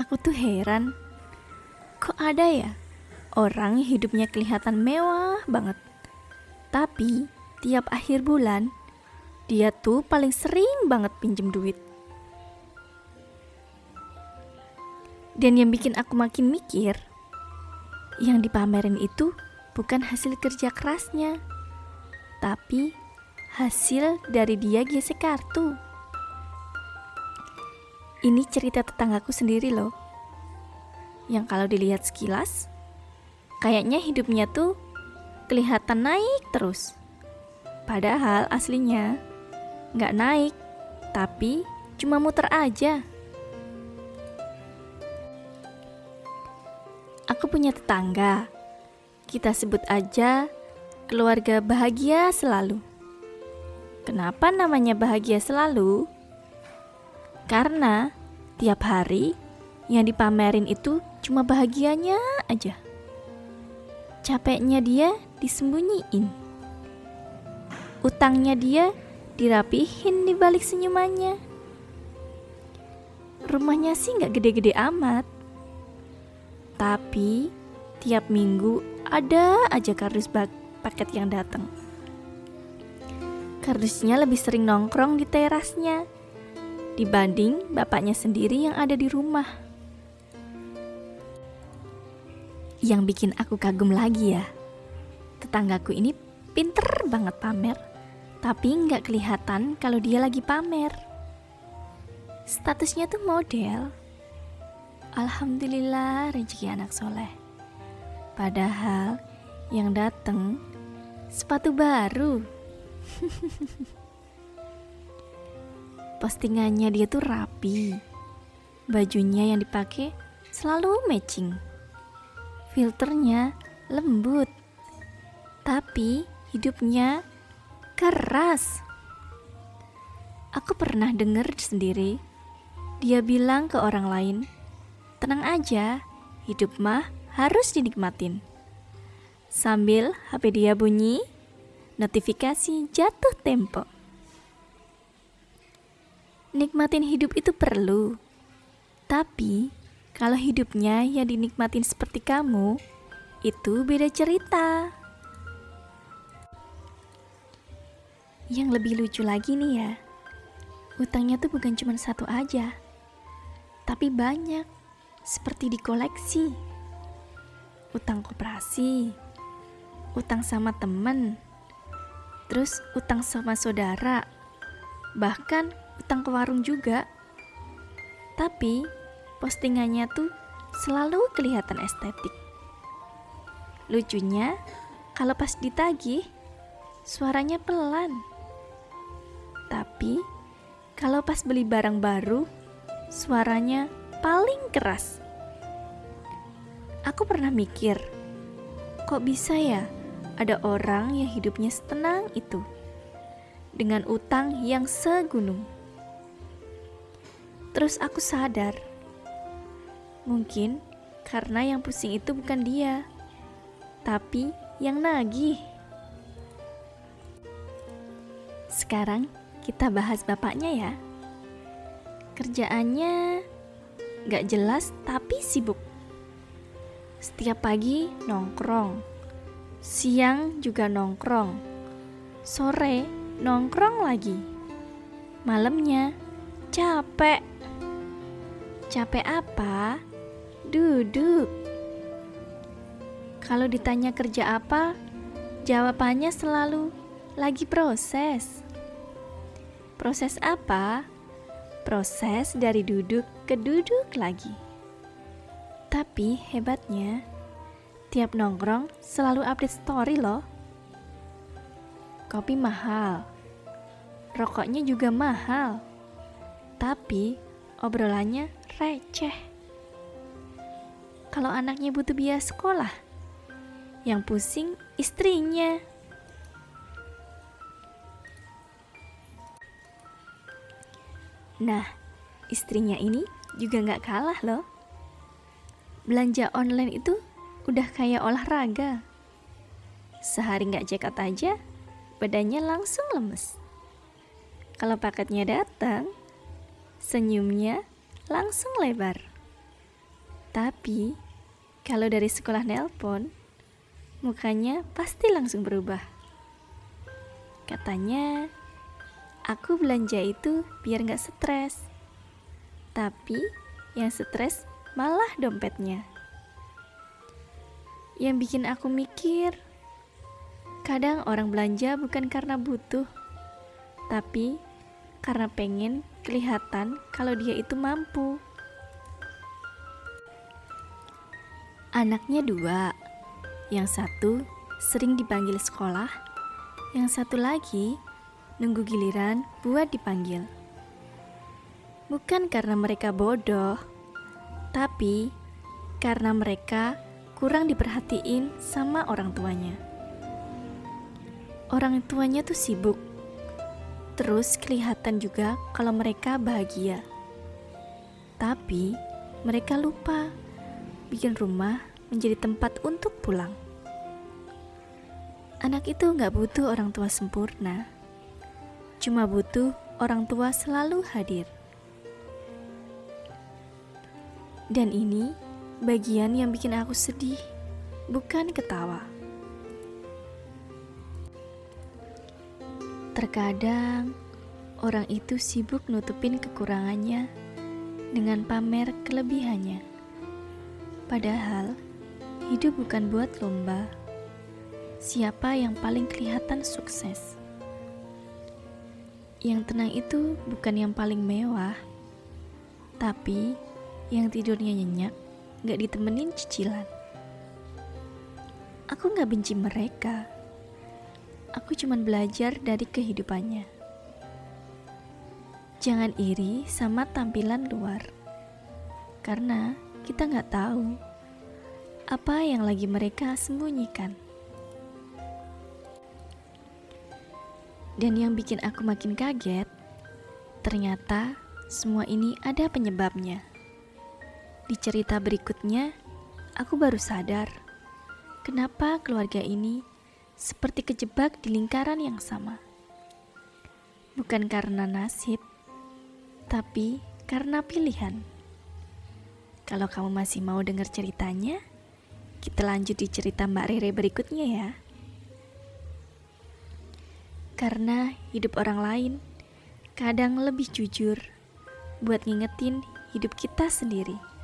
Aku tuh heran, kok ada ya orang yang hidupnya kelihatan mewah banget, tapi tiap akhir bulan dia tuh paling sering banget pinjem duit. Dan yang bikin aku makin mikir, yang dipamerin itu bukan hasil kerja kerasnya, tapi hasil dari dia gesek kartu. Ini cerita tetanggaku sendiri loh, yang kalau dilihat sekilas, kayaknya hidupnya tuh kelihatan naik terus. Padahal aslinya nggak naik, tapi cuma muter aja. Aku punya tetangga, kita sebut aja keluarga bahagia selalu. Kenapa namanya bahagia selalu? Karena tiap hari yang dipamerin itu cuma bahagianya aja. Capeknya dia disembunyiin. Utangnya dia dirapihin di balik senyumannya. Rumahnya sih gak gede-gede amat, tapi tiap minggu ada aja kardus paket yang datang. Kardusnya lebih sering nongkrong di terasnya dibanding bapaknya sendiri yang ada di rumah. Yang bikin aku kagum lagi ya, tetanggaku ini pinter banget pamer, tapi nggak kelihatan kalau dia lagi pamer. Statusnya tuh model. Alhamdulillah rezeki anak soleh. Padahal yang dateng sepatu baru. Postingannya dia tuh rapi, bajunya yang dipakai selalu matching, filternya lembut, tapi hidupnya keras. Aku pernah dengar sendiri, dia bilang ke orang lain, tenang aja, hidup mah harus dinikmatin. Sambil HP dia bunyi, notifikasi jatuh tempo. Nikmatin hidup itu perlu, tapi kalau hidupnya yang dinikmatin seperti kamu, itu beda cerita. Yang lebih lucu lagi nih ya, utangnya tuh bukan cuma satu aja, tapi banyak, seperti di koleksi. Utang koperasi, utang sama temen, terus utang sama saudara, bahkan utang ke warung juga. Tapi postingannya tuh selalu kelihatan estetik. Lucunya, kalau pas ditagih, suaranya pelan. Tapi kalau pas beli barang baru, suaranya paling keras. Aku pernah mikir, kok bisa ya ada orang yang hidupnya setenang itu dengan utang yang segunung. Terus aku sadar, mungkin karena yang pusing itu bukan dia, tapi yang nagih. Sekarang kita bahas bapaknya ya. Kerjaannya gak jelas tapi sibuk. Setiap pagi nongkrong, siang juga nongkrong, sore nongkrong lagi, malamnya capek. Capek apa? Duduk. Kalau ditanya kerja apa, jawabannya selalu lagi proses. Proses apa? Proses dari duduk ke duduk lagi. Tapi hebatnya, tiap nongkrong selalu update story loh. Kopi mahal, rokoknya juga mahal, tapi obrolannya receh. Kalau anaknya butuh biaya sekolah, yang pusing istrinya. Nah, istrinya ini juga gak kalah loh. Belanja online itu udah kayak olahraga. Sehari gak check out aja, badannya langsung lemes. Kalau paketnya datang, senyumnya langsung lebar. Tapi kalau dari sekolah nelpon, mukanya pasti langsung berubah. Katanya, aku belanja itu biar gak stres. Tapi yang stres malah dompetnya. Yang bikin aku mikir, kadang orang belanja bukan karena butuh, tapi karena pengen kelihatan kalau dia itu mampu. Anaknya 2, yang satu sering dipanggil sekolah, yang satu lagi nunggu giliran buat dipanggil. Bukan karena mereka bodoh, tapi karena mereka kurang diperhatiin sama orang tuanya. Orang tuanya tuh sibuk, terus kelihatan juga kalau mereka bahagia. Tapi mereka lupa bikin rumah menjadi tempat untuk pulang. Anak itu gak butuh orang tua sempurna, cuma butuh orang tua selalu hadir. Dan ini bagian yang bikin aku sedih, bukan ketawa. Terkadang orang itu sibuk nutupin kekurangannya dengan pamer kelebihannya. Padahal hidup bukan buat lomba. Siapa yang paling kelihatan sukses? Yang tenang itu bukan yang paling mewah, tapi yang tidurnya nyenyak gak ditemenin cicilan. Aku gak benci mereka. Aku cuman belajar dari kehidupannya. Jangan iri sama tampilan luar, karena kita gak tahu apa yang lagi mereka sembunyikan. Dan yang bikin aku makin kaget, ternyata semua ini ada penyebabnya. Di cerita berikutnya, aku baru sadar kenapa keluarga ini seperti kejebak di lingkaran yang sama. Bukan karena nasib, tapi karena pilihan. Kalau kamu masih mau dengar ceritanya, kita lanjut di cerita Mbak Rere berikutnya ya. Karena hidup orang lain kadang lebih jujur buat ngingetin hidup kita sendiri.